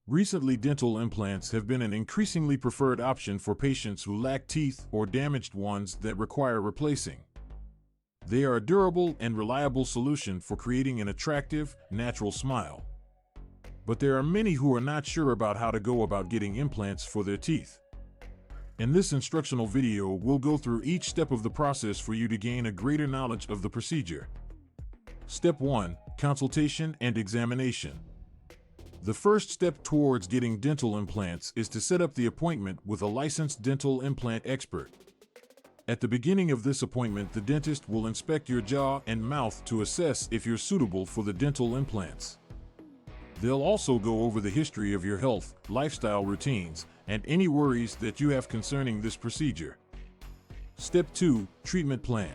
Recently, dental implants have been an increasingly preferred option for patients who lack teeth or damaged ones that require replacing. They are a durable and reliable solution for creating an attractive, natural smile. But there are many who are not sure about how to go about getting implants for their teeth. In this instructional video, we'll go through each step of the process for you to gain a greater knowledge of the procedure. Step 1. Consultation and examination. The first step towards getting dental implants is to set up the appointment with a licensed dental implant expert. At the beginning of this appointment, the dentist will inspect your jaw and mouth to assess if you're suitable for the dental implants. They'll also go over the history of your health, lifestyle routines, and any worries that you have concerning this procedure. Step 2. Treatment plan.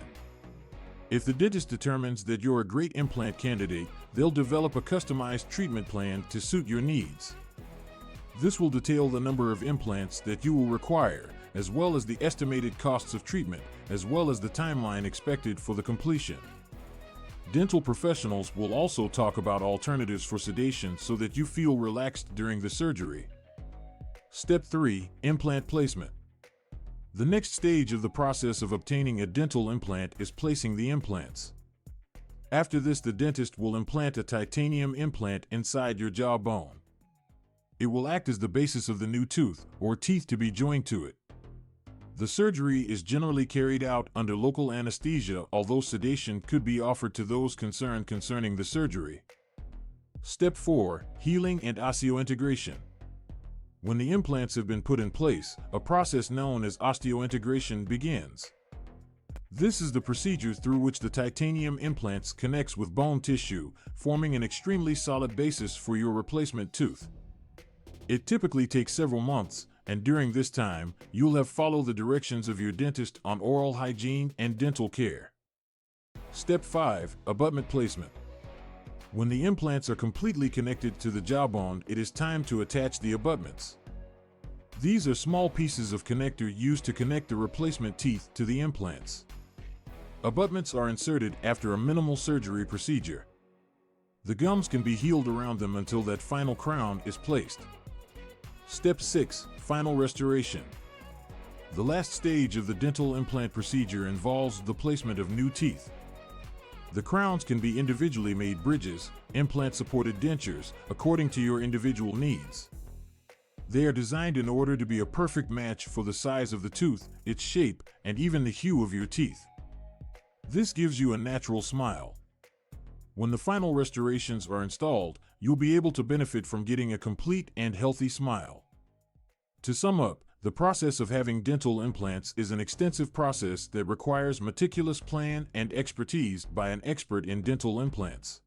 If the dentist determines that you're a great implant candidate, they'll develop a customized treatment plan to suit your needs. This will detail the number of implants that you will require, as well as the estimated costs of treatment, as well as the timeline expected for the completion. Dental professionals will also talk about alternatives for sedation so that you feel relaxed during the surgery. Step 3. Implant placement. The next stage of the process of obtaining a dental implant is placing the implants. After this, the dentist will implant a titanium implant inside your jawbone. It will act as the basis of the new tooth or teeth to be joined to it. The surgery is generally carried out under local anesthesia, although sedation could be offered to those concerned concerning the surgery. Step 4. Healing and osseointegration. When the implants have been put in place, a process known as osseointegration begins. This is the procedure through which the titanium implants connects with bone tissue, forming an extremely solid basis for your replacement tooth. It typically takes several months, and during this time, you'll have followed the directions of your dentist on oral hygiene and dental care. Step 5. Abutment placement. When the implants are completely connected to the jawbone, it is time to attach the abutments. These are small pieces of connector used to connect the replacement teeth to the implants. Abutments are inserted after a minimal surgery procedure. The gums can be healed around them until that final crown is placed. Step 6. Final restoration. The last stage of the dental implant procedure involves the placement of new teeth. The crowns can be individually made bridges, implant-supported dentures, according to your individual needs. They are designed in order to be a perfect match for the size of the tooth, its shape, and even the hue of your teeth. This gives you a natural smile. When the final restorations are installed, you'll be able to benefit from getting a complete and healthy smile. To sum up, the process of having dental implants is an extensive process that requires meticulous plan and expertise by an expert in dental implants.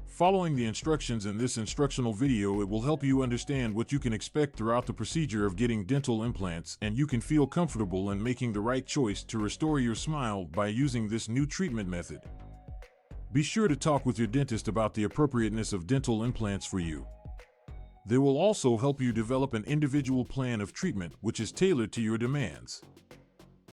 Following the instructions in this instructional video, it will help you understand what you can expect throughout the procedure of getting dental implants, and you can feel comfortable in making the right choice to restore your smile by using this new treatment method. Be sure to talk with your dentist about the appropriateness of dental implants for you. They will also help you develop an individual plan of treatment which is tailored to your demands.